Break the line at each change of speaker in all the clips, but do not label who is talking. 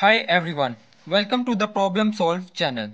Hi everyone, welcome to the Problem Solve channel.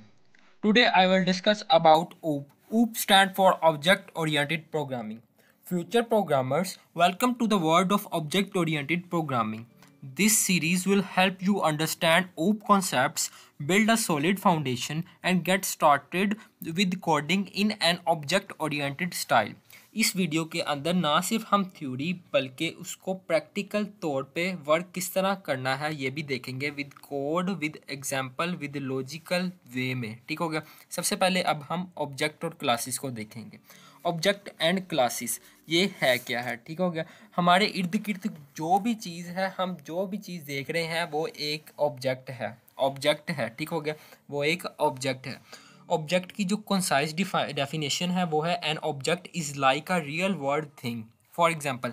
Today I will discuss about OOP. OOP stands for Object Oriented Programming. Future programmers, welcome to the world of Object Oriented Programming. This series will help you understand OOP concepts, build a solid foundation and get started with coding in an object oriented style. इस video के अंदर ना सिर्फ हम theory बल्कि उसको practical तौर पे वर्क किस तरह करना है ये भी देखेंगे with code with example with logical वे में। ठीक हो गया। सबसे पहले अब हम ऑब्जेक्ट और क्लासेस को देखेंगे। ऑब्जेक्ट एंड क्लासेस ये है क्या है। ठीक हो गया। हमारे इर्द गिर्द जो भी चीज़ है, हम जो भी चीज़ देख रहे हैं वो एक ऑब्जेक्ट है। ऑब्जेक्ट है। ठीक हो गया। वो एक ऑब्जेक्ट है। ऑब्जेक्ट की जो कंसाइज डेफिनेशन है वो है an object is like a real world thing. For example,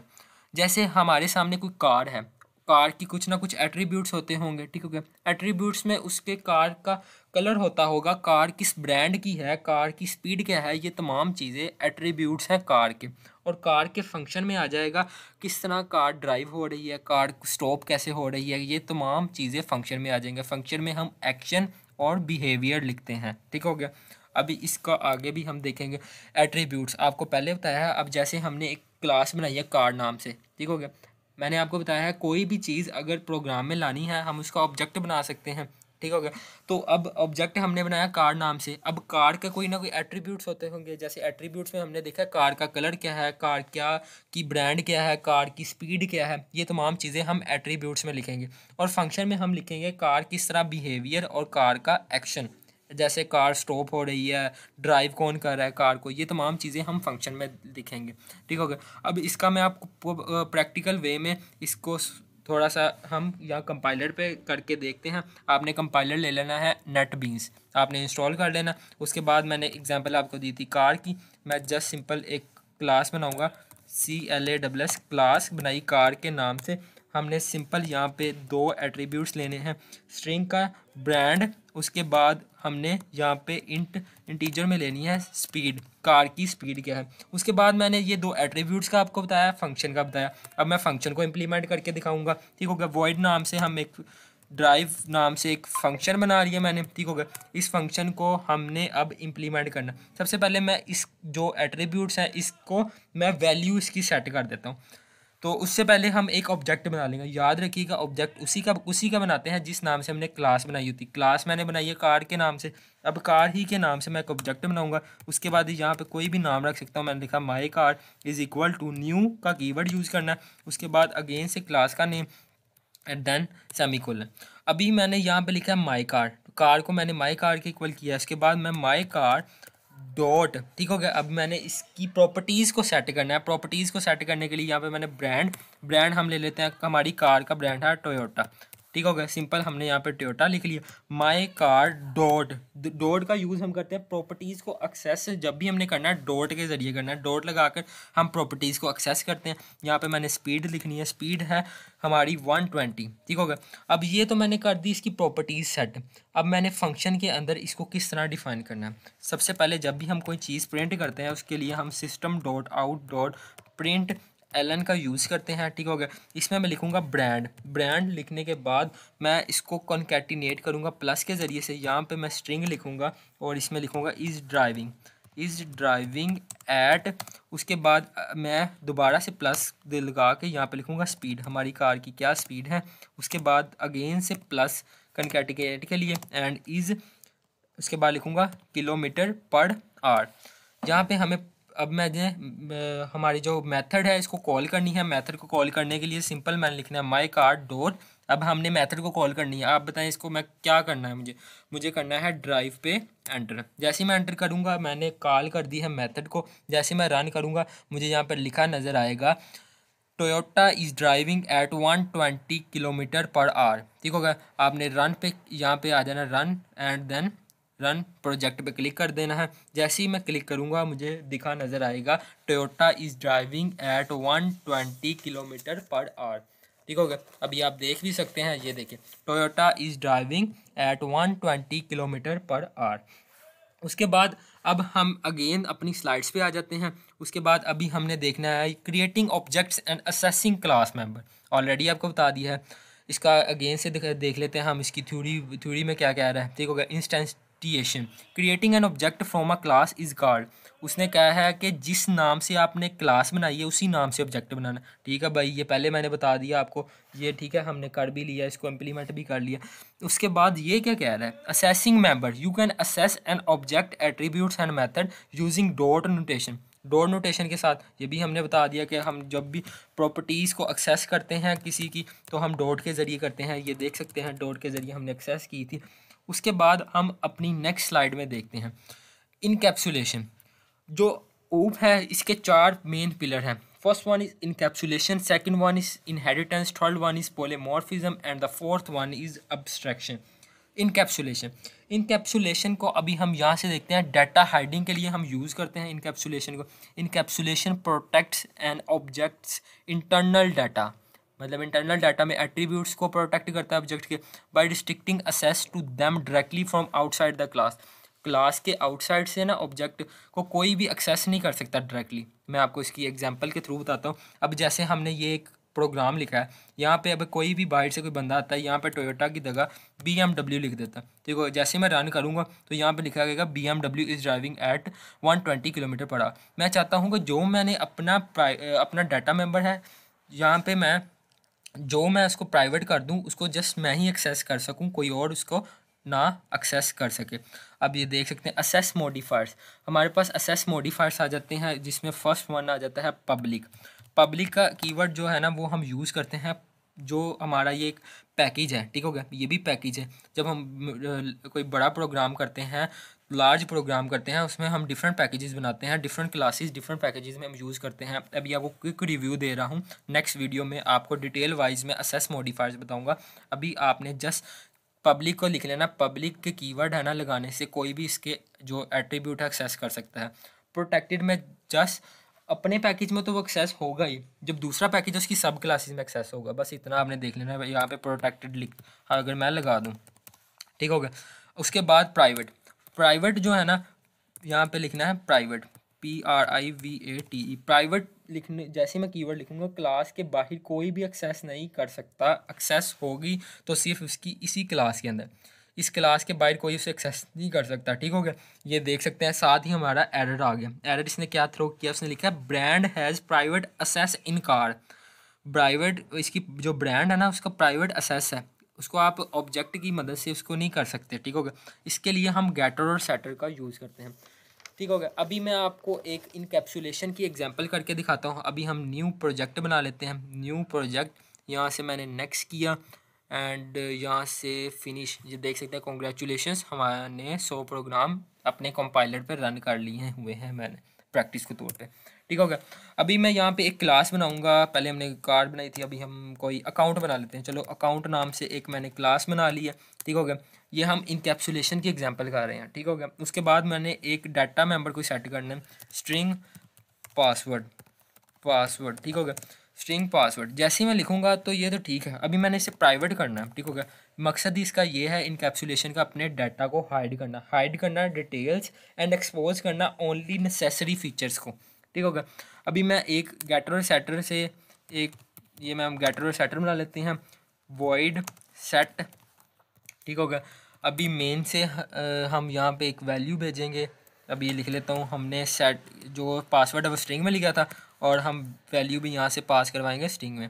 जैसे हमारे सामने कोई कार है, कार की कुछ ना कुछ एट्रीब्यूट्स होते होंगे। ठीक हो गया। एट्रीब्यूट्स में उसके कार का कलर होता होगा, कार किस ब्रांड की है, कार की स्पीड क्या है, ये तमाम चीज़ें एट्रीब्यूट्स हैं कार के। और कार के फंक्शन में आ जाएगा किस तरह कार ड्राइव हो रही है, कार स्टॉप कैसे हो रही है, ये तमाम चीज़ें फंक्शन में आ जाएंगे। फंक्शन में हम एक्शन और बिहेवियर लिखते हैं। ठीक हो गया। अभी इसका आगे भी हम देखेंगे। एट्रीब्यूट्स आपको पहले बताया है। अब जैसे हमने एक क्लास बनाई है कार नाम से। ठीक हो गया। मैंने आपको बताया है कोई भी चीज़ अगर प्रोग्राम में लानी है हम उसका ऑब्जेक्ट बना सकते हैं। ठीक हो गया। तो अब ऑब्जेक्ट हमने बनाया कार नाम से। अब कार का कोई ना कोई एट्रीब्यूट्स होते होंगे। जैसे एट्रीब्यूट्स में हमने देखा कार का कलर क्या है, कार क्या की ब्रांड क्या है, कार की स्पीड क्या है, ये तमाम चीज़ें हम एट्रीब्यूट्स में लिखेंगे। और फंक्शन में हम लिखेंगे कार किस तरह बिहेवियर और कार का एक्शन। जैसे कार स्टॉप हो रही है, ड्राइव कौन कर रहा है कार को, ये तमाम चीज़ें हम फंक्शन में लिखेंगे। ठीक हो गया। अब इसका मैं आपको प्रैक्टिकल वे में इसको थोड़ा सा हम यहाँ कंपाइलर पे करके देखते हैं। आपने कंपाइलर ले लेना है नेट बीन्स, आपने इंस्टॉल कर लेना। उसके बाद मैंने एग्जांपल आपको दी थी कार की। मैं जस्ट सिंपल एक क्लास बनाऊँगा, CLASS क्लास बनाई कार के नाम से। हमने सिंपल यहाँ पे दो एट्रीब्यूट्स लेने हैं, स्ट्रिंग का ब्रांड, उसके बाद हमने यहाँ पे इंटीजर में लेनी है स्पीड, कार की स्पीड क्या है। उसके बाद मैंने ये दो एट्रीब्यूट्स का आपको बताया, फंक्शन का बताया। अब मैं फंक्शन को इम्प्लीमेंट करके दिखाऊंगा। ठीक हो गया। वॉइड नाम से हम एक ड्राइव नाम से एक फ़ंक्शन बना रही है मैंने। ठीक हो गया। इस फंक्शन को हमने अब इम्प्लीमेंट करना। सबसे पहले मैं इस जो एट्रीब्यूट्स हैं इसको मैं वैल्यू इसकी सेट कर देता हूँ। तो उससे पहले हम एक ऑब्जेक्ट बना लेंगे। याद रखिएगा ऑब्जेक्ट उसी का बनाते हैं जिस नाम से हमने क्लास बनाई होती। क्लास मैंने बनाई है कार के नाम से। अब कार ही के नाम से मैं एक ऑब्जेक्ट बनाऊंगा। उसके बाद यहाँ पे कोई भी नाम रख सकता हूँ। मैंने लिखा my car is equal to new का कीवर्ड यूज़ करना है। उसके बाद अगेन से क्लास का नेम एंड देन सेमीकोलन। अभी मैंने यहाँ पे लिखा है माई कार, कार को मैंने माई कार के इक्वल किया। इसके बाद मैं माई कार डॉट। ठीक हो गया। अब मैंने इसकी प्रॉपर्टीज़ को सेट करना है। प्रॉपर्टीज़ को सेट करने के लिए यहाँ पे मैंने ब्रांड हम ले लेते हैं। हमारी कार का ब्रांड है टोयोटा। ठीक हो गया। सिंपल हमने यहाँ पे टोयोटा लिख लिया। माई कार डॉट, डॉट का यूज़ हम करते हैं प्रॉपर्टीज़ को एक्सेस जब भी हमने करना है डॉट के ज़रिए करना है। डॉट लगाकर हम प्रॉपर्टीज़ को एक्सेस करते हैं। यहाँ पे मैंने स्पीड लिखनी है, स्पीड है हमारी 120। ठीक हो गया। अब ये तो मैंने कर दी इसकी प्रॉपर्टीज़ सेट। अब मैंने फंक्शन के अंदर इसको किस तरह डिफाइन करना है। सबसे पहले जब भी हम कोई चीज़ प्रिंट करते हैं उसके लिए हम system dot out dot print ln का यूज़ करते हैं। ठीक हो गया। इसमें मैं लिखूँगा ब्रांड लिखने के बाद मैं इसको कॉन्कैटिनेट करूँगा प्लस के ज़रिए से। यहाँ पे मैं स्ट्रिंग लिखूँगा और इसमें लिखूँगा इज़ ड्राइविंग एट। उसके बाद मैं दोबारा से प्लस लगा के यहाँ पे लिखूँगा स्पीड, हमारी कार की क्या स्पीड है। उसके बाद अगेन से प्लस कॉन्कैटिनेट के लिए एंड इज़। उसके बाद लिखूँगा किलोमीटर पर आवर। जहाँ पे हमें अब हमारी जो मेथड है इसको कॉल करनी है। मेथड को कॉल करने के लिए सिंपल मैंने लिखना है माई कार डॉट। अब हमने मेथड को कॉल करनी है। आप बताएं इसको मैं क्या करना है। मुझे करना है ड्राइव पे एंटर। जैसे ही मैं एंटर करूँगा मैंने कॉल कर दी है मेथड को। जैसे मैं रन करूँगा मुझे यहाँ पर लिखा नज़र आएगा Toyota is driving at 120 kilometre per hour. ठीक होगा। आपने रन पे यहाँ पे आ जाना, run and then run project पे क्लिक कर देना है। जैसे ही मैं क्लिक करूँगा मुझे दिखा नज़र आएगा Toyota is driving at 120 kilometre per hour. ठीक हो गया। अभी आप देख भी सकते हैं, ये देखिए Toyota is driving at 120 kilometre per our. उसके बाद अब हम अगेन अपनी स्लाइड्स पे आ जाते हैं। उसके बाद अभी हमने देखना है creating objects and assessing class member. Already आपको बता दिया है। इसका अगेन से देख लेते हैं हम इसकी थ्योरी में क्या कह रहा है। ठीक हो गया। Instantiation, creating an object from a class is called, उसने कहा है कि जिस नाम से आपने क्लास बनाई है उसी नाम से ऑब्जेक्ट बनाना। ठीक है भाई, ये पहले मैंने बता दिया आपको, ये ठीक है, हमने कर भी लिया, इसको इम्प्लीमेंट भी कर लिया। उसके बाद ये क्या कह रहा है, assessing member, you can assess an object attributes and method using dot notation. Dot notation के साथ ये भी हमने बता दिया कि हम जब भी प्रॉपर्टीज़ को एक्सेस करते हैं किसी की तो हम डॉट के ज़रिए करते हैं। ये देख सकते हैं डॉट के ज़रिए हमने एक्सेस की थी। उसके बाद हम अपनी नेक्स्ट स्लाइड में देखते हैं इनकैप्सुलेशन। जो ओप है इसके 4 मेन पिलर हैं। First one is encapsulation, second one is inheritance, third one is polymorphism and the fourth one is abstraction. Encapsulation, encapsulation को अभी हम यहाँ से देखते हैं, डाटा हाइडिंग के लिए हम यूज़ करते हैं इनकैप्सुलेशन को। Encapsulation protects an objects internal data, मतलब इंटरनल डाटा में एट्रीब्यूट्स को प्रोटेक्ट करता है ऑब्जेक्ट के, by restricting access to them directly from outside the class. Class के आउटसाइड से ना ऑब्जेक्ट को कोई भी एक्सेस नहीं कर सकता डायरेक्टली। मैं आपको इसकी एग्जांपल के थ्रू बताता हूँ। अब जैसे हमने ये एक प्रोग्राम लिखा है, यहाँ पे अब कोई भी बाहर से कोई बंदा आता है, यहाँ पे टोयोटा की जगह BMW लिख देता है। ठीक है, जैसे मैं रन करूँगा तो यहाँ पे लिखा गया BMW is driving at 120 kilometre per our. मैं चाहता हूँ कि जो मैंने अपना डाटा मेंबर है यहाँ पे मैं उसको प्राइवेट कर दूँ, उसको जस्ट मैं ही एक्सेस कर सकूँ, कोई और उसको ना एक्सेस कर सके। अब ये देख सकते हैं असेस मॉडिफायर्स, हमारे पास असेस मॉडिफायर्स आ जाते हैं जिसमें फर्स्ट वन आ जाता है पब्लिक। पब्लिक का कीवर्ड जो है ना वो हम यूज़ करते हैं, जो हमारा ये एक पैकेज है। ठीक हो गया, ये भी पैकेज है। जब हम कोई बड़ा प्रोग्राम करते हैं, लार्ज प्रोग्राम करते हैं, उसमें हम डिफरेंट पैकेजेस बनाते हैं, डिफरेंट क्लासेस डिफरेंट पैकेजेस में हम यूज़ करते हैं। अभी आपको क्विक रिव्यू दे रहा हूँ, नेक्स्ट वीडियो में आपको डिटेल वाइज में असेस मॉडिफायर्स बताऊँगा। अभी आपने जस्ट पब्लिक को लिख लेना। पब्लिक के कीवर्ड है ना लगाने से कोई भी इसके जो एट्रीब्यूट है एक्सेस कर सकता है। प्रोटेक्टेड में जस्ट अपने पैकेज में तो वो एक्सेस होगा ही, जब दूसरा पैकेज है उसकी सब क्लासेस में एक्सेस होगा। बस इतना आपने देख लेना है। यहाँ पे प्रोटेक्टेड लिख अगर मैं लगा दूँ, ठीक हो गया। उसके बाद प्राइवेट, प्राइवेट जो है ना यहाँ पे लिखना है प्राइवेट, PRIVATE। प्राइवेट लिखने जैसे मैं कीवर्ड लिखूंगा, क्लास के बाहर कोई भी एक्सेस नहीं कर सकता। एक्सेस होगी तो सिर्फ उसकी इसी क्लास के अंदर, इस क्लास के बाहर कोई उसे एक्सेस नहीं कर सकता। ठीक हो गया, ये देख सकते हैं। साथ ही हमारा एरर आ गया। एरर इसने क्या थ्रो किया, उसने लिखा है brand has private assess in car. Private, इसकी जो ब्रांड है ना उसका प्राइवेट असेस है, उसको आप ऑब्जेक्ट की मदद से उसको नहीं कर सकते। ठीक हो गया, इसके लिए हम गेटर और सेटर का यूज़ करते हैं। ठीक हो गया। अभी मैं आपको एक इनकैप्सुलेशन की एग्जांपल करके दिखाता हूँ। अभी हम न्यू प्रोजेक्ट बना लेते हैं। न्यू प्रोजेक्ट, यहाँ से मैंने नेक्स्ट किया एंड यहाँ से फिनिश। ये देख सकते हैं, कॉन्ग्रेचुलेशंस, हमारे 100 प्रोग्राम अपने कंपाइलर पे रन कर लिए हुए हैं मैंने प्रैक्टिस के तौर पे। ठीक हो गया। अभी मैं यहाँ पे एक क्लास बनाऊँगा। पहले हमने कार्ड बनाई थी, अभी हम कोई अकाउंट बना लेते हैं। चलो अकाउंट नाम से एक मैंने क्लास बना ली है। ठीक हो गया, ये हम इनकैप्सुलेशन की एग्जांपल कर रहे हैं। ठीक हो गया। उसके बाद मैंने एक डाटा मेंबर को सेट करना है, स्ट्रिंग पासवर्ड। ठीक हो गया, स्ट्रिंग पासवर्ड जैसे ही मैं लिखूंगा तो ये तो ठीक है। अभी मैंने इसे प्राइवेट करना है। ठीक हो गया, मकसद ही इसका ये है इनकैप्सुलेशन का, अपने डाटा को हाइड करना डिटेल्स एंड एक्सपोज करना ओनली नेसेसरी फीचर्स को। ठीक हो गया। अभी मैं एक गेटर और सेटर से एक ये मैं गेटर और सेटर बना लेते हैं, वॉइड सेट। ठीक हो गया। अभी मेन से हम यहाँ पे एक वैल्यू भेजेंगे। अभी ये लिख लेता हूँ, हमने सेट जो पासवर्ड है वो स्ट्रिंग में लिखा था और हम वैल्यू भी यहाँ से पास करवाएंगे स्ट्रिंग में।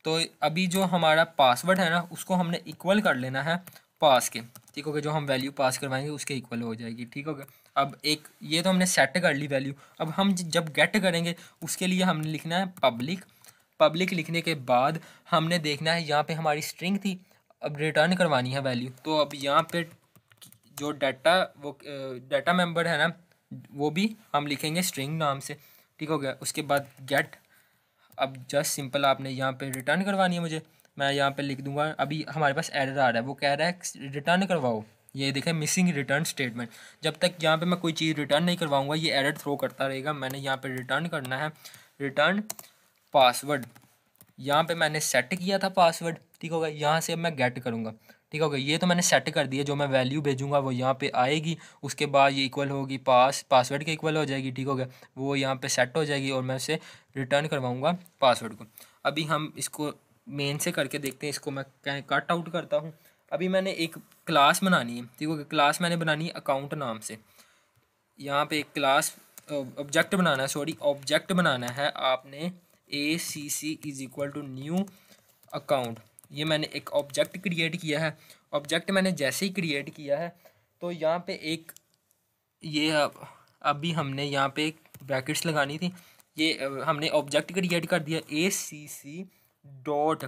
तो अभी जो हमारा पासवर्ड है ना उसको हमने इक्वल कर लेना है पास के। ठीक हो गया, जो हम वैल्यू पास करवाएंगे उसके इक्वल हो जाएगी। ठीक हो गया। अब एक ये तो हमने सेट कर ली वैल्यू। अब हम जब गेट करेंगे उसके लिए हमने लिखना है पब्लिक लिखने के बाद हमने देखना है यहाँ पे हमारी स्ट्रिंग थी, अब रिटर्न करवानी है वैल्यू। तो अब यहाँ पे जो डाटा मेंबर है ना वो भी हम लिखेंगे स्ट्रिंग नाम से। ठीक हो गया। उसके बाद गेट, अब जस्ट सिंपल आपने यहाँ पे रिटर्न करवानी है मुझे, मैं यहाँ पे लिख दूंगा। अभी हमारे पास एरर आ रहा है, वो कह रहा है रिटर्न करवाओ। ये देखें मिसिंग रिटर्न स्टेटमेंट। जब तक यहाँ पे मैं कोई चीज़ रिटर्न नहीं करवाऊँगा ये एरर थ्रो करता रहेगा। मैंने यहाँ पे रिटर्न करना है रिटर्न पासवर्ड। यहाँ पे मैंने सेट किया था पासवर्ड। ठीक होगा, यहाँ से अब मैं गेट करूँगा। ठीक होगा, ये तो मैंने सेट कर दिया, जो मैं वैल्यू भेजूँगा वो यहाँ पे आएगी। उसके बाद ये इक्वल होगी पासवर्ड के इक्वल हो जाएगी। ठीक हो गया, वो यहाँ पे सेट हो जाएगी और मैं उसे रिटर्न करवाऊँगा पासवर्ड को। अभी हम इसको मेन से करके देखते हैं। इसको मैं कट आउट करता हूँ। अभी मैंने एक क्लास बनानी है, ठीक है। क्लास मैंने बनानी है अकाउंट नाम से। यहाँ पे एक क्लास ऑब्जेक्ट बनाना है, सॉरी ऑब्जेक्ट बनाना है आपने। ACC is equal to new account. ये मैंने एक ऑब्जेक्ट क्रिएट किया है। ऑब्जेक्ट मैंने जैसे ही क्रिएट किया है तो यहाँ पे एक ये अभी हमने यहाँ पे एक ब्रैकेट्स लगानी थी। ये हमने ऑब्जेक्ट क्रिएट कर दिया ACC डॉट।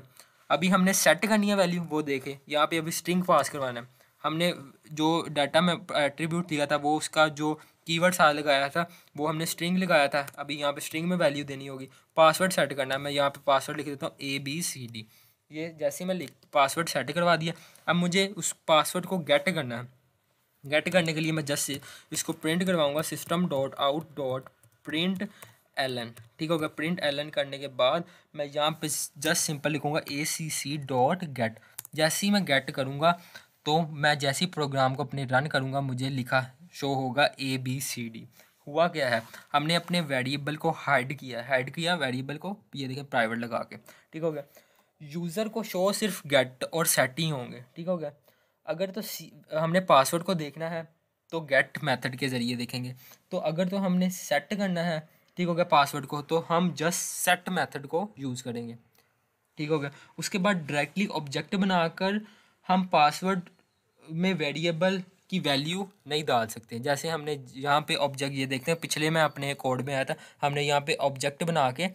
अभी हमने सेट करनी है वैल्यू, वो देखें यहाँ पे अभी स्ट्रिंग पास करवाना है। हमने जो डाटा में एट्रीब्यूट दिया था वो उसका जो कीवर्ड साथ लगाया था वो हमने स्ट्रिंग लगाया था। अभी यहाँ पे स्ट्रिंग में वैल्यू देनी होगी। पासवर्ड सेट करना है। मैं यहाँ पे पासवर्ड लिख देता हूँ ABCD। ये जैसे ही मैं पासवर्ड सेट करवा दिया, अब मुझे उस पासवर्ड को गेट करना है। गेट करने के लिए मैं जस्ट इसको प्रिंट करवाऊंगा system dot out dot print ln, ठीक होगा। प्रिंट एलन करने के बाद मैं यहाँ पे जस्ट सिंपल लिखूँगा ACC डॉट गेट। जैसे ही मैं गेट करूँगा तो मैं जैसे ही प्रोग्राम को अपने रन करूँगा मुझे लिखा शो होगा ABCD। हुआ क्या है, हमने अपने वेरिएबल को हाइड किया वेरिएबल को, ये देखें प्राइवेट लगा के, ठीक हो गया। यूज़र को शो सिर्फ गेट और सेट ही होंगे, ठीक हो गया। अगर तो हमने पासवर्ड को देखना है तो गेट मेथड के ज़रिए देखेंगे। तो अगर तो हमने सेट करना है, ठीक हो गया, पासवर्ड को, तो हम जस्ट सेट मेथड को यूज़ करेंगे, ठीक हो गया। उसके बाद डायरेक्टली ऑब्जेक्ट बनाकर हम पासवर्ड में वेरिएबल की वैल्यू नहीं डाल सकते। जैसे हमने यहाँ पे ऑब्जेक्ट, ये देखते हैं पिछले में अपने कोड में आया था, हमने यहाँ पे ऑब्जेक्ट बना के,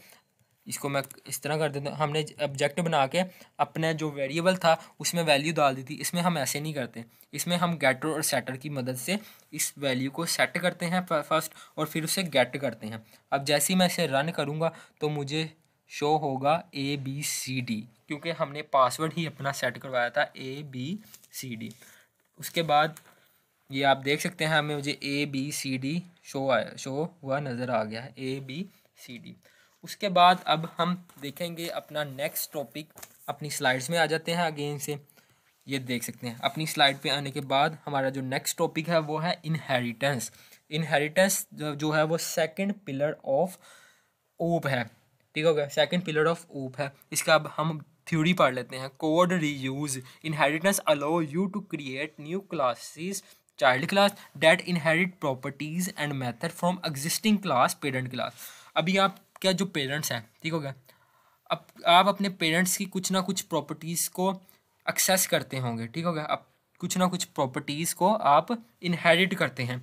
इसको मैं इस तरह कर देता हूँ, हमने ऑब्जेक्ट बना के अपना जो वेरिएबल था उसमें वैल्यू डाल दी थी। इसमें हम ऐसे नहीं करते। इसमें हम गेटर और सेटर की मदद से इस वैल्यू को सेट करते हैं फर्स्ट और फिर उसे गेट करते हैं। अब जैसे ही मैं इसे रन करूँगा तो मुझे शो होगा ABCD, क्योंकि हमने पासवर्ड ही अपना सेट करवाया था ABCD। उसके बाद ये आप देख सकते हैं हमें मुझे ABCD शो हुआ नज़र आ गया है ABCD। उसके बाद अब हम देखेंगे अपना नेक्स्ट टॉपिक। अपनी स्लाइड्स में आ जाते हैं अगेन से। ये देख सकते हैं अपनी स्लाइड पे आने के बाद हमारा जो नेक्स्ट टॉपिक है वो है इनहेरिटेंस। इनहेरिटेंस जो है वो सेकंड पिलर ऑफ ओप है, ठीक हो गया। सेकंड पिलर ऑफ ओप है। इसका अब हम थ्योरी पढ़ लेते हैं। Code reuse. Inheritance allow you to create new classes child class that inherit properties and method from existing class parent class. अभी आप क्या जो पेरेंट्स हैं, ठीक हो गया, अब आप अपने पेरेंट्स की कुछ ना कुछ प्रॉपर्टीज़ को एक्सेस करते होंगे, ठीक हो गया। अब कुछ ना कुछ प्रॉपर्टीज़ को आप इनहेरिट करते हैं,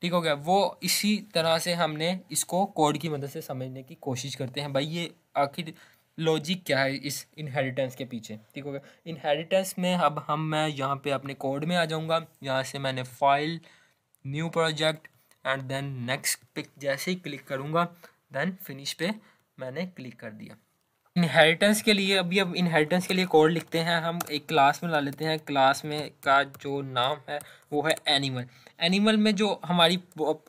ठीक हो गया। वो इसी तरह से हमने इसको कोड की मदद से समझने की कोशिश करते हैं। भाई ये आखिर लॉजिक क्या है इस इनहेरिटेंस के पीछे, ठीक हो गया। इनहेरिटेंस में अब मैं यहाँ पे अपने कोड में आ जाऊँगा। यहाँ से मैंने file, new project and then next पे जैसे ही क्लिक करूँगा देन फिनिश पे मैंने क्लिक कर दिया। इनहेरिटेंस के लिए अब इनहेरिटेंस के लिए कोड लिखते हैं। हम एक क्लास में ला लेते हैं। क्लास में का जो नाम है वो है एनिमल। एनिमल में जो हमारी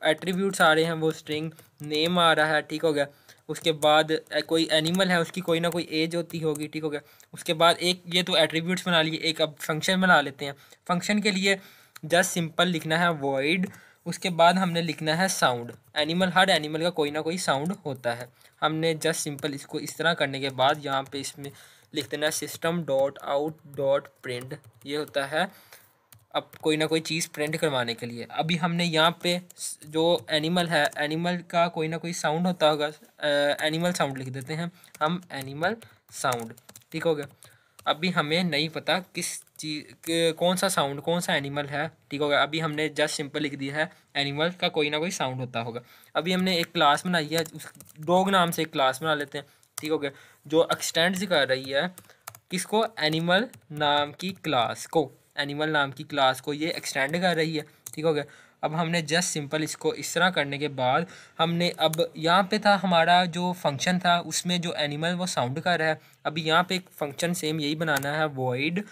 एट्रीब्यूट्स आ रहे हैं वो स्ट्रिंग नेम आ रहा है, ठीक हो गया। उसके बाद कोई एनिमल है उसकी कोई ना कोई एज होती होगी, ठीक हो गया। उसके बाद एक ये तो एट्रीब्यूट्स बना लिए, एक अब फंक्शन बना लेते हैं। फंक्शन के लिए जस्ट सिंपल लिखना है वॉइड। उसके बाद हमने लिखना है साउंड। हर एनिमल का कोई ना कोई साउंड होता है। हमने जस्ट सिंपल इसको इस तरह करने के बाद यहाँ पे इसमें लिख देना है system dot out dot print. ये होता है अब कोई ना कोई चीज़ प्रिंट करवाने के लिए। अभी हमने यहाँ पे जो एनिमल है, एनिमल का कोई ना कोई साउंड होता होगा, एनिमल साउंड लिख देते हैं हम, एनिमल साउंड, ठीक हो गया। अभी हमें नहीं पता किस चीज़ कौन सा साउंड, कौन सा एनिमल है, ठीक हो गया। अभी हमने जस्ट सिंपल लिख दिया है एनिमल का कोई ना कोई साउंड होता होगा। अभी हमने एक क्लास बनाई है, उस डॉग नाम से एक क्लास बना लेते हैं, ठीक हो गया, जो एक्सटेंड कर रही है किसको, एनिमल नाम की क्लास को। एनिमल नाम की क्लास को ये एक्सटेंड कर रही है, ठीक हो गया। अब हमने जस्ट सिंपल इसको इस तरह करने के बाद हमने अब यहाँ पे था हमारा जो फंक्शन था उसमें जो एनिमल वो साउंड कर रहा है। अभी यहाँ पे एक फंक्शन सेम यही बनाना है, वॉइड,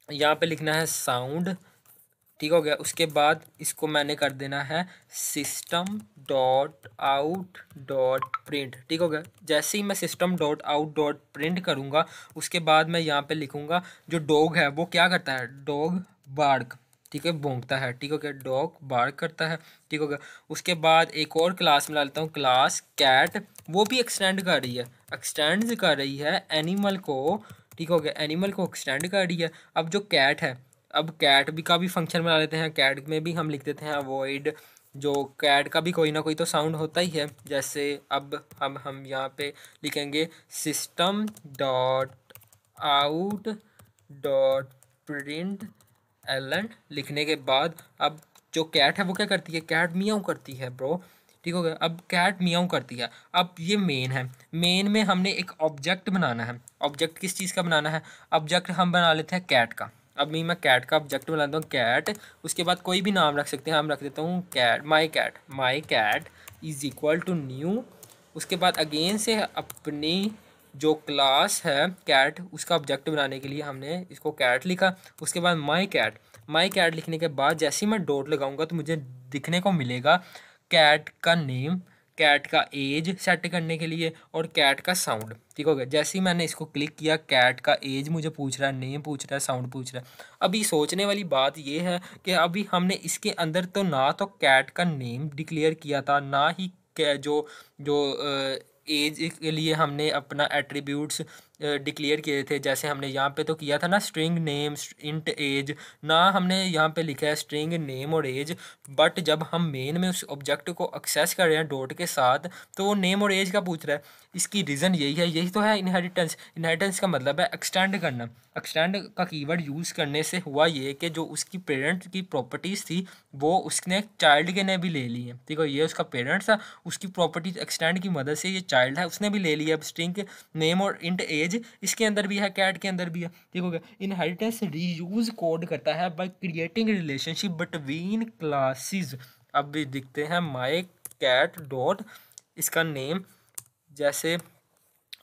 यहाँ पे लिखना है साउंड, ठीक हो गया। उसके बाद इसको मैंने कर देना है system dot out dot print, ठीक हो गया। जैसे ही मैं system dot out dot print करूँगा उसके बाद मैं यहाँ पे लिखूँगा जो डॉग है वो क्या करता है, डॉग बार्क, ठीक है, भौंकता है, ठीक हो गया, डॉग बार्क करता है, ठीक हो गया। उसके बाद एक और क्लास में ला लेता हूँ, क्लास कैट, वो भी एक्सटेंड कर रही है, एक्सटेंड कर रही है एनिमल को, ठीक हो गया, एनिमल को एक्सटेंड कर रही है। अब जो कैट है, अब कैट भी का भी फंक्शन बना लेते हैं, कैट में भी हम लिख देते हैं अवॉइड, जो कैट का भी कोई ना कोई तो साउंड होता ही है। जैसे अब हम यहाँ पे लिखेंगे system dot out dot print ln, लिखने के बाद अब जो कैट है वो क्या करती है, कैट मियाऊ करती है ब्रो, ठीक हो गया। अब कैट मियाऊ करती है, अब ये मेन है, मेन में हमने एक ऑब्जेक्ट बनाना है। ऑब्जेक्ट किस चीज़ का बनाना है, ऑब्जेक्ट हम बना लेते हैं कैट का। अब मैं कैट का ऑब्जेक्ट बनाता हूँ कैट, उसके बाद कोई भी नाम रख सकते हैं, हम रख देता हूँ cat, my cat is equal to new. उसके बाद अगेन से अपनी जो क्लास है कैट, उसका ऑब्जेक्ट बनाने के लिए हमने इसको कैट लिखा। उसके बाद माई कैट लिखने के बाद जैसे ही मैं डॉट लगाऊंगा तो मुझे दिखने को मिलेगा कैट का नेम, कैट का एज सेट करने के लिए, और कैट का साउंड, ठीक हो गया। जैसे ही मैंने इसको क्लिक किया, कैट का एज मुझे पूछ रहा है, नेम पूछ रहा है, साउंड पूछ रहा है। अभी सोचने वाली बात यह है कि अभी हमने इसके अंदर तो ना तो कैट का नेम डिक्लेयर किया था, ना ही जो जो एज के लिए हमने अपना एट्रीब्यूट्स डिक्लेयर किए थे, जैसे हमने यहाँ पे तो किया था ना स्ट्रिंग नेम इंट एज, ना हमने यहाँ पे लिखा है स्ट्रिंग नेम और एज। बट जब हम मेन में उस ऑब्जेक्ट को एक्सेस कर रहे हैं डॉट के साथ, तो वो नेम और एज का पूछ रहा है। इसकी रीज़न यही है, यही तो है इनहेरिटेंस। इनहेरिटेंस का मतलब है एक्सटेंड करना। एक्सटेंड का कीवर्ड यूज़ करने से हुआ ये कि जो उसकी पेरेंट की प्रॉपर्टीज़ थी वो उसने चाइल्ड के ने भी ले ली है, ठीक है। ये उसका पेरेंट था, उसकी प्रॉपर्टीज एक्सटेंड की मदद से ये चाइल्ड है, उसने भी ले लिया। अब स्ट्रिंग नेम और इंट एज इसके अंदर भी है, कैट के अंदर भी है, ठीक हो गया। इनहेरिटेंस रीयूज कोड करता है bye creating relationship between classes. अब भी दिखते हैं माई कैट डॉट इसका नेम, जैसे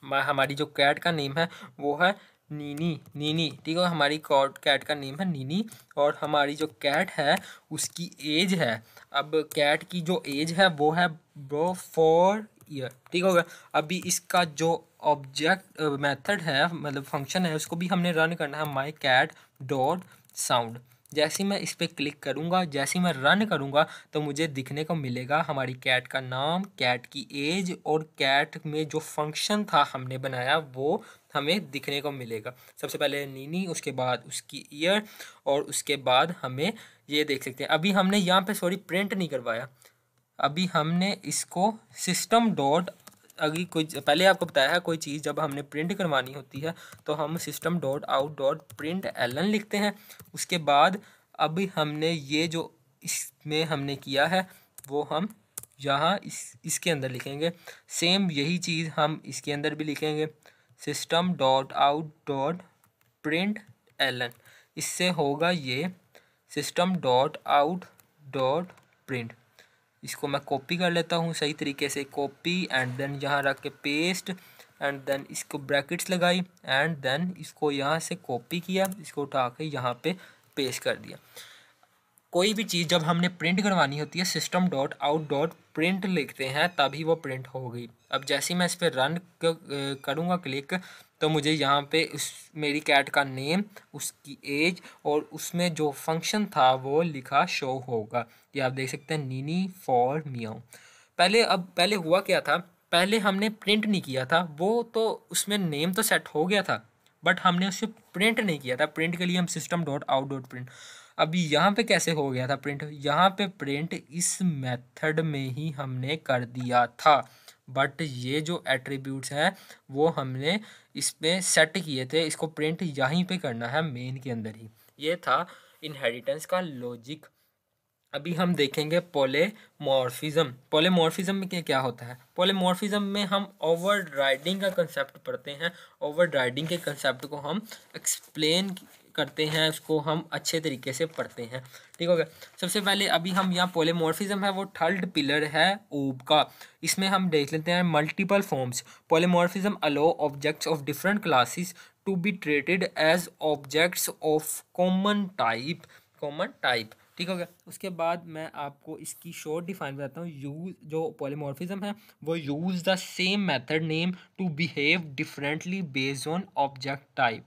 हमारी जो कैट का नेम है वो है नीनी, ठीक है, हमारी कैट का नेम है नीनी, और हमारी जो कैट है उसकी एज है, अब कैट की जो एज है वो है ब्रो 4 ईयर, ठीक हो गया। अभी इसका जो ऑब्जेक्ट मेथड है, मतलब फंक्शन है, उसको भी हमने रन करना है, माई कैट डॉट साउंड। जैसे ही मैं इस पर क्लिक करूँगा, जैसे ही मैं रन करूँगा, तो मुझे दिखने को मिलेगा हमारी कैट का नाम, कैट की एज, और कैट में जो फंक्शन था हमने बनाया वो हमें दिखने को मिलेगा। सबसे पहले नीनी, उसके बाद उसकी ईयर, और उसके बाद हमें ये देख सकते हैं। अभी हमने यहाँ पे सॉरी प्रिंट नहीं करवाया, अभी हमने इसको सिस्टम डॉट, अभी कोई पहले आपको बताया है कोई चीज़ जब हमने प्रिंट करवानी होती है तो हम system dot out dot print ln लिखते हैं। उसके बाद अभी हमने ये जो इसमें हमने किया है वो हम यहाँ इसके अंदर लिखेंगे। सेम यही चीज़ हम इसके अंदर भी लिखेंगे, system dot out dot print ln. इससे होगा ये system dot out dot print. इसको मैं कॉपी कर लेता हूँ सही तरीके से, कॉपी एंड देन यहाँ रख के पेस्ट, एंड देन इसको ब्रैकेट्स लगाई, एंड देन इसको यहाँ से कॉपी किया, इसको उठा के यहाँ पे पेस्ट कर दिया। कोई भी चीज़ जब हमने प्रिंट करवानी होती है system dot out dot print लिखते हैं तभी वो प्रिंट हो गई। अब जैसे ही मैं इस पर रन करूँगा क्लिक, तो मुझे यहाँ पे उस मेरी कैट का नेम, उसकी एज, और उसमें जो फंक्शन था वो लिखा शो होगा। ये आप देख सकते हैं, नीनी फॉर मियाऊ। पहले हुआ क्या था, पहले हमने प्रिंट नहीं किया था, वो तो उसमें नेम तो सेट हो गया था बट हमने उसे प्रिंट नहीं किया था। प्रिंट के लिए हम system dot out dot print, अभी यहाँ पे कैसे हो गया था प्रिंट, यहाँ पे प्रिंट इस मेथड में ही हमने कर दिया था, बट ये जो एट्रीब्यूट्स हैं वो हमने इसमें सेट किए थे, इसको प्रिंट यहीं पे करना है मेन के अंदर ही। ये था इनहेरिटेंस का लॉजिक। अभी हम देखेंगे पॉलीमॉर्फिज्म। पॉलीमॉर्फिज्म में क्या क्या होता है, पॉलीमॉर्फिज्म में हम ओवरराइडिंग का कंसेप्ट पढ़ते हैं। ओवरराइडिंग के कंसेप्ट को हम एक्सप्लेन करते हैं, उसको हम अच्छे तरीके से पढ़ते हैं, ठीक हो गया। सबसे पहले अभी हम यहाँ पॉलीमॉर्फिज्म है वो थर्ड पिलर है ओब का। इसमें हम देख लेते हैं multiple forms. Polymorphism allow objects of different classes to be treated as objects of common type, ठीक हो गया। उसके बाद मैं आपको इसकी शॉर्ट डिफाइन बताता हूँ। यूज जो पॉलीमॉर्फिज्म है वो use the same method name to behave differently based on object type,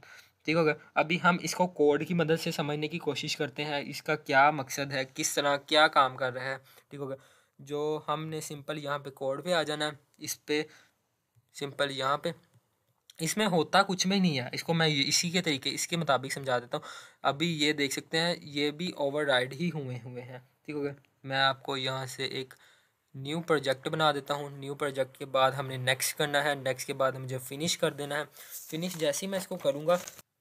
ठीक हो गया। अभी हम इसको कोड की मदद से समझने की कोशिश करते हैं, इसका क्या मकसद है, किस तरह क्या काम कर रहा है। ठीक हो गया। जो हमने सिंपल यहाँ पे कोड पे आ जाना है, इस पे सिंपल यहाँ पे, इसमें होता कुछ में नहीं है, इसको मैं इसी के तरीके इसके मुताबिक समझा देता हूँ। अभी ये देख सकते हैं, ये भी ओवरराइड ही हुए हुए हैं। ठीक हो गया। मैं आपको यहाँ से एक न्यू प्रोजेक्ट बना देता हूँ। न्यू प्रोजेक्ट के बाद हमने नेक्स्ट करना है, नेक्स्ट के बाद मुझे फिनिश कर देना है। फिनिश जैसे ही मैं इसको करूँगा,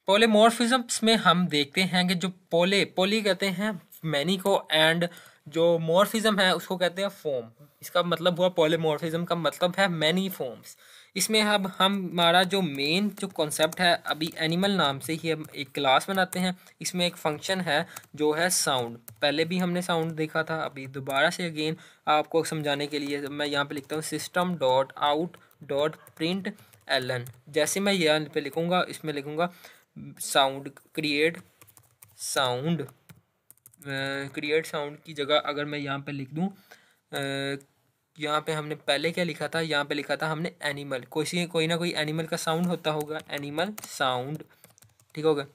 पॉलीमॉर्फिज्म्स में हम देखते हैं कि जो पोली कहते हैं मैनी को, एंड जो मॉर्फिज्म है उसको कहते हैं फॉर्म। इसका मतलब हुआ पॉलीमॉर्फिज्म का मतलब है मैनी फॉर्म्स। इसमें अब हमारा जो मेन जो कॉन्सेप्ट है, अभी एनिमल नाम से ही हम एक क्लास बनाते हैं। इसमें एक फंक्शन है जो है साउंड। पहले भी हमने साउंड देखा था, अभी दोबारा से अगेन आपको समझाने के लिए मैं यहाँ पे लिखता हूँ system dot out dot print ln. जैसे मैं यहाँ पे लिखूँगा, इसमें लिखूँगा साउंड क्रिएट साउंड की जगह अगर मैं यहाँ पे लिख दूँ, यहाँ पे हमने पहले क्या लिखा था, यहाँ पे लिखा था हमने एनिमल, कोई ना कोई एनिमल का साउंड होता होगा, एनिमल साउंड। ठीक होगा।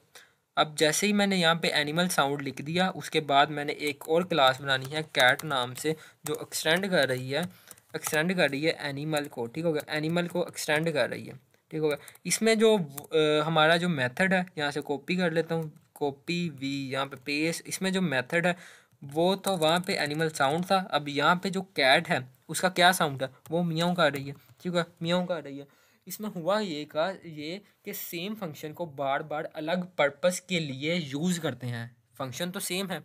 अब जैसे ही मैंने यहाँ पे एनिमल साउंड लिख दिया, उसके बाद मैंने एक और क्लास बनानी है कैट नाम से, जो एक्सटेंड कर रही है एनिमल को। ठीक होगा। एनिमल को एक्सटेंड कर रही है। ठीक होगा। इसमें जो हमारा जो मेथड है, यहाँ से कॉपी कर लेता हूँ, कॉपी वी, यहाँ पे पेस्ट। इसमें जो मेथड है वो तो वहाँ पे एनिमल साउंड था। अब यहाँ पे जो कैट है उसका क्या साउंड है, वो मियाऊं कर रही है। ठीक है, मियाऊं कर रही है। इसमें हुआ ये कि सेम फंक्शन को बार बार अलग पर्पस के लिए यूज़ करते हैं। फंक्शन तो सेम है,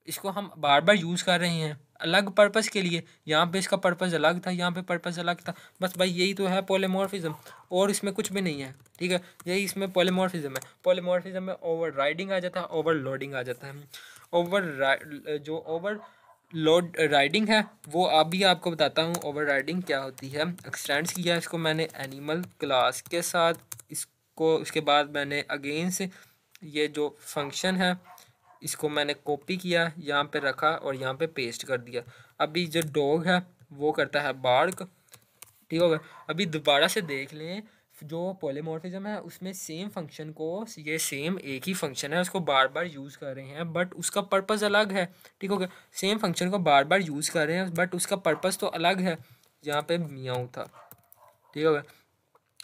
इसको हम बार बार यूज़ कर रहे हैं अलग पर्पस के लिए। यहाँ पे इसका पर्पस अलग था, यहाँ पे पर्पस अलग था। बस भाई यही तो है पॉलीमॉर्फिज्म, और इसमें कुछ भी नहीं है। ठीक है, यही इसमें पॉलीमॉर्फिज्म है। पॉलीमॉर्फिज्म में ओवरराइडिंग आ जाता है, ओवरलोडिंग आ जाता है। ओवर लोड राइडिंग है वो अभी आपको बताता हूँ ओवर राइडिंग क्या होती है। एक्सटेंड्स किया इसको मैंने एनिमल क्लास के साथ, इसको उसके बाद मैंने अगेन से ये जो फंक्शन है इसको मैंने कॉपी किया, यहाँ पे रखा और यहाँ पे पेस्ट कर दिया। अभी जो डॉग है वो करता है बार्क। ठीक होगा। अभी दोबारा से देख लें, जो पॉलीमॉर्फिज्म है उसमें सेम फंक्शन को, ये सेम एक ही फंक्शन है, उसको बार बार यूज़ कर रहे हैं बट उसका पर्पस अलग है। ठीक हो गया। सेम फंक्शन को बार बार यूज़ कर रहे हैं बट उसका पर्पस तो अलग है। यहाँ पे मियाऊं था। ठीक हो गया।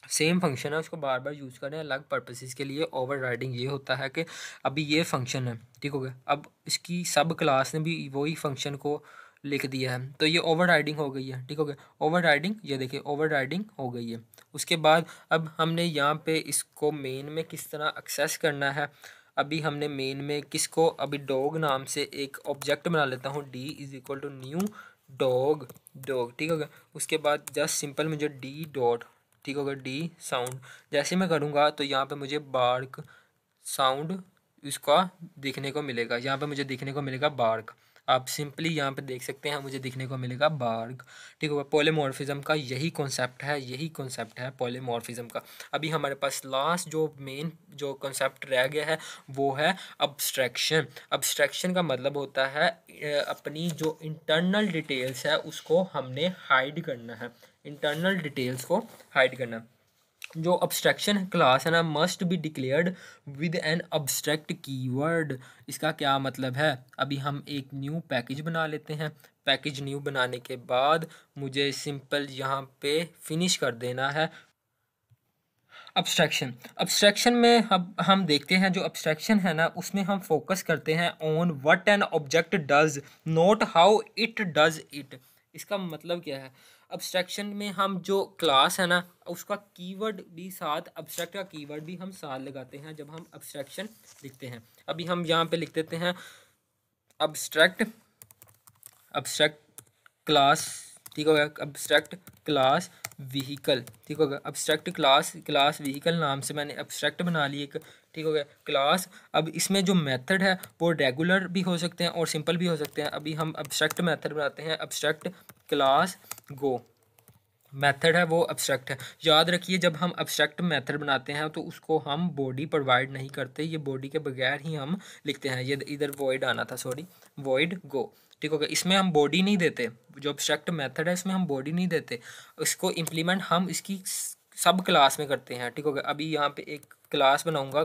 सेम फंक्शन है, उसको बार बार यूज़ करें अलग पर्पसेस के लिए। ओवरराइडिंग ये होता है कि अभी ये फंक्शन है। ठीक हो गया। अब इसकी सब क्लास ने भी वही फंक्शन को लिख दिया है, तो ये ओवरराइडिंग हो गई है। ठीक हो गया। ओवरराइडिंग, ये देखिए ओवरराइडिंग हो गई है। उसके बाद अब हमने यहाँ पे इसको मेन में किस तरह एक्सेस करना है। अभी हमने मेन में किसको, अभी डॉग नाम से एक ऑब्जेक्ट बना लेता हूँ, D is equal to new dog. ठीक हो गया। उसके बाद जस्ट सिंपल मुझे डी डॉट, ठीक होगा, डी साउंड जैसे मैं करूँगा तो यहाँ पे मुझे बार्क साउंड इसका दिखने को मिलेगा। यहाँ पे मुझे दिखने को मिलेगा बार्क। आप सिंपली यहाँ पे देख सकते हैं, मुझे दिखने को मिलेगा बार्क। ठीक होगा। पॉलीमॉर्फिज्म का यही कॉन्सेप्ट है पॉलीमॉर्फिज्म का। अभी हमारे पास लास्ट जो मेन जो कॉन्सेप्ट रह गया है वो है अब्स्ट्रैक्शन। अब्स्ट्रैक्शन का मतलब होता है अपनी जो इंटरनल डिटेल्स है उसको हमने हाइड करना है। इंटरनल डिटेल्स को हाइड करना। जो अब्स्ट्रैक्शन क्लास है ना, must be declared with an abstract keyword. इसका क्या मतलब है, अभी हम एक न्यू पैकेज बना लेते हैं। पैकेज न्यू बनाने के बाद मुझे सिंपल यहाँ पे फिनिश कर देना है। अब्स्ट्रैक्शन में अब हम देखते हैं, जो अब्स्ट्रैक्शन है ना उसमें हम फोकस करते हैं on what an object does, not how it does it. इसका मतलब क्या है, अब्स्ट्रैक्शन में हम जो क्लास है ना उसका कीवर्ड भी साथ, अब्स्ट्रैक्ट का कीवर्ड भी हम साथ लगाते हैं जब हम अब्स्ट्रैक्शन लिखते हैं। अभी हम यहाँ पे लिख देते हैं अब्स्ट्रैक्ट क्लास। ठीक होगा। Abstract class vehicle. ठीक होगा। अब्स्ट्रैक्ट क्लास व्हीकल नाम से मैंने अब्स्ट्रैक्ट बना ली एक। ठीक हो गया क्लास। अब इसमें जो मेथड है वो रेगुलर भी हो सकते हैं और सिंपल भी हो सकते हैं। अभी हम अब्स्ट्रैक्ट मेथड बनाते हैं, अब्स्ट्रैक्ट क्लास गो। मेथड है वो अब्स्ट्रैक्ट है। याद रखिए, जब हम अब्स्ट्रैक्ट मेथड बनाते हैं तो उसको हम बॉडी प्रोवाइड नहीं करते, ये बॉडी के बगैर ही हम लिखते हैं। ये इधर वॉइड आना था, सॉरी, वॉइड गो। ठीक होगा। इसमें हम बॉडी नहीं देते, जो अब्स्ट्रैक्ट मेथड है इसमें हम बॉडी नहीं देते, इसको इम्प्लीमेंट हम इसकी सब क्लास में करते हैं। ठीक होगा। अभी यहाँ पे एक क्लास बनाऊंगा,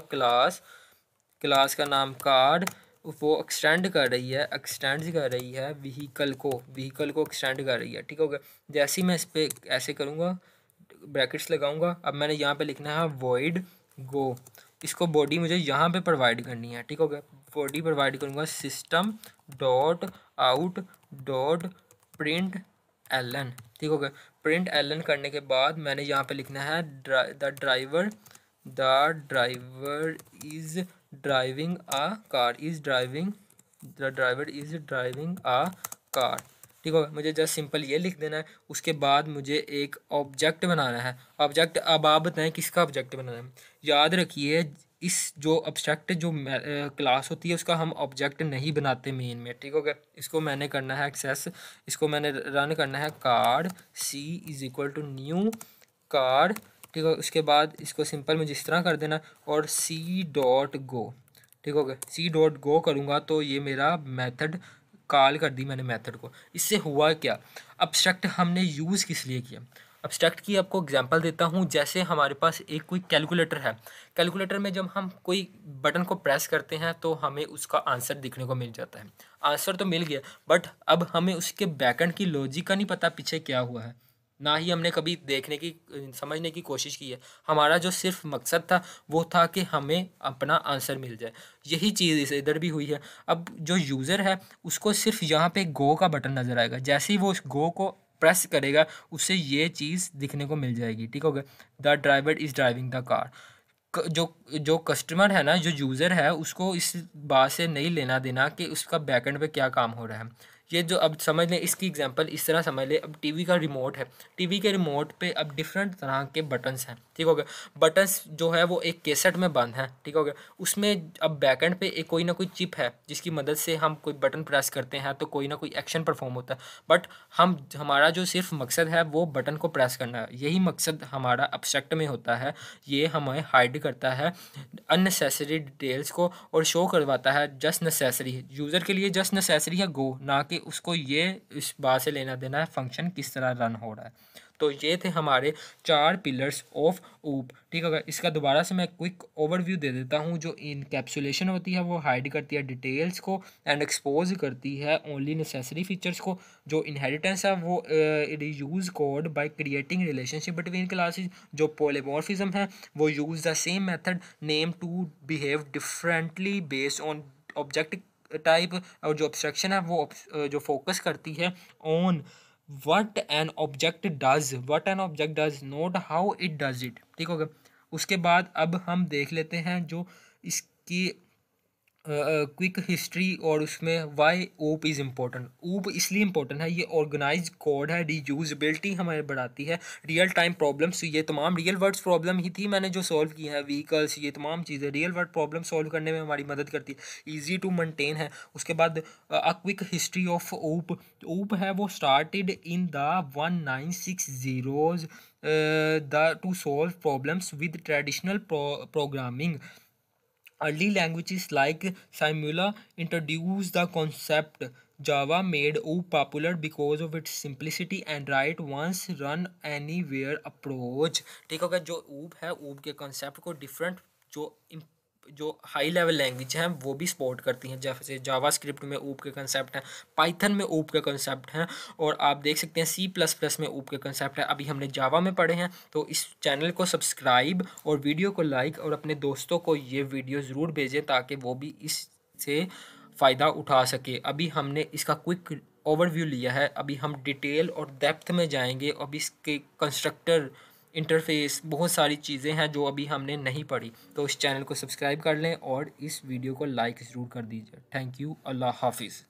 क्लास का नाम कार, वो एक्सटेंड कर रही है व्हीकल को एक्सटेंड कर रही है। ठीक हो गया। जैसे ही मैं इस पर ऐसे करूँगा, ब्रैकेट्स लगाऊंगा, अब मैंने यहाँ पे लिखना है void go, इसको बॉडी मुझे यहाँ पे प्रोवाइड करनी है। ठीक हो गया। बॉडी प्रोवाइड करूँगा system dot out dot print ln. ठीक हो गया। प्रिंट एलन करने के बाद मैंने यहाँ पे लिखना है the driver is driving a car, the driver is driving a car. ठीक है, मुझे जस्ट सिंपल ये लिख देना है। उसके बाद मुझे एक ऑब्जेक्ट बनाना है। ऑब्जेक्ट, अब आप बताएं किसका ऑब्जेक्ट बनाना है। याद रखिए, इस जो अब्स्ट्रैक्ट जो क्लास होती है उसका हम ऑब्जेक्ट नहीं बनाते मेन में। ठीक हो गया। इसको मैंने करना है एक्सेस, इसको मैंने रन करना है car C is equal to new car. ठीक है, उसके बाद इसको सिंपल मुझे इस तरह कर देना और सी डॉट गो। ठीक हो गया। सी डॉट गो करूँगा तो ये मेरा मेथड कॉल कर दी मैंने मेथड को। इससे हुआ क्या, अब्स्ट्रैक्ट हमने यूज़ किस लिए किया। अब्स्ट्रैक्ट की आपको एग्जांपल देता हूँ। जैसे हमारे पास एक कोई कैलकुलेटर है, कैलकुलेटर में जब हम कोई बटन को प्रेस करते हैं तो हमें उसका आंसर दिखने को मिल जाता है। आंसर तो मिल गया, बट अब हमें उसके बैकएंड की लॉजिक का नहीं पता पीछे क्या हुआ है, ना ही हमने कभी देखने की समझने की कोशिश की है। हमारा जो सिर्फ मकसद था वो था कि हमें अपना आंसर मिल जाए। यही चीज़ इस इधर भी हुई है। अब जो यूज़र है उसको सिर्फ यहाँ पे गो का बटन नज़र आएगा, जैसे ही वो उस गो को प्रेस करेगा उससे ये चीज़ दिखने को मिल जाएगी। ठीक हो गया। The driver is driving the car. जो जो कस्टमर है ना, जो यूज़र है, उसको इस बात से नहीं लेना देना कि उसका बैकएंड पे क्या काम हो रहा है। ये जो अब समझ लें, इसकी एग्जांपल इस तरह समझ लें। अब टीवी का रिमोट है, टीवी के रिमोट पे अब डिफरेंट तरह के बटन्स हैं। ठीक हो गया। बटन्स जो है वो एक कैसेट में बंद है। ठीक हो गया। उसमें अब बैकएंड पे एक कोई ना कोई चिप है जिसकी मदद से हम कोई बटन प्रेस करते हैं तो कोई ना कोई एक्शन परफॉर्म होता है। बट हमारा जो सिर्फ मकसद है वो बटन को प्रेस करना है। यही मकसद हमारा अब्स्ट्रैक्ट में होता है। ये हमें हाइड करता है अननेसेसरी डिटेल्स को और शो करवाता है जस्ट नेसेसरी। यूज़र के लिए जस्ट नेसेसरी है गो, ना कि उसको ये इस बात से लेना देना है फंक्शन किस तरह रन हो रहा है। तो ये थे हमारे 4 पिलर्स ऑफ ऊप। ठीक है। इसका दोबारा से मैं क्विक ओवरव्यू दे देता हूँ। जो इनकैप्सुलेशन होती है वो हाइड करती है डिटेल्स को एंड एक्सपोज करती है ओनली नेसेसरी फीचर्स को। जो इनहेरिटेंस है वो reuse code by creating relationship between classes. जो पॉलीमॉर्फिज्म है वो use the same method name to behave differently based on object type. और जो ऑब्स्ट्रक्शन है वो जो फोकस करती है on what an object does not how it does it। ठीक होगा। उसके बाद अब हम देख लेते हैं जो इसकी क्विक हिस्ट्री और उसमें वाई ओप इज़ इम्पोर्टेंट। ओप इसलिए इम्पोर्टेंट है, ये ऑर्गेनाइज कोड है, रीयूजबिलिटी हमें बढ़ाती है, रियल टाइम प्रॉब्लम्स, ये तमाम रियल वर्ड्स प्रॉब्लम ही थी मैंने जो सॉल्व की है, व्हीकल्स, ये तमाम चीज़ें रियल वर्ड प्रॉब्लम सॉल्व करने में हमारी मदद करती है, ईजी टू मेंटेन है। उसके बाद a quick history of OOP. OOP है वो started in the 1960s to solve problems with traditional programming. Early languages like Simula introduced the concept. Java made OOP popular because of its simplicity and write once run anywhere approach। ठीक होगा। जो OOP है, OOP के concept को different जो high level language हैं वो भी सपोर्ट करती हैं। जैसे जावा स्क्रिप्ट में ऊप के कंसेप्ट हैं, पाइथन में ऊप के कंसेप्ट हैं, और आप देख सकते हैं C++ में ऊप के कंसेप्ट है। अभी हमने जावा में पढ़े हैं। तो इस चैनल को सब्सक्राइब और वीडियो को लाइक और अपने दोस्तों को ये वीडियो ज़रूर भेजें ताकि वो भी इससे फ़ायदा उठा सके। अभी हमने इसका क्विक ओवरव्यू लिया है, अभी हम डिटेल और डेप्थ में जाएंगे। अभी इसके कंस्ट्रक्टर, इंटरफेस, बहुत सारी चीज़ें हैं जो अभी हमने नहीं पढ़ी। तो इस चैनल को सब्सक्राइब कर लें और इस वीडियो को लाइक ज़रूर कर दीजिए। Thank you. अल्लाह हाफिज़।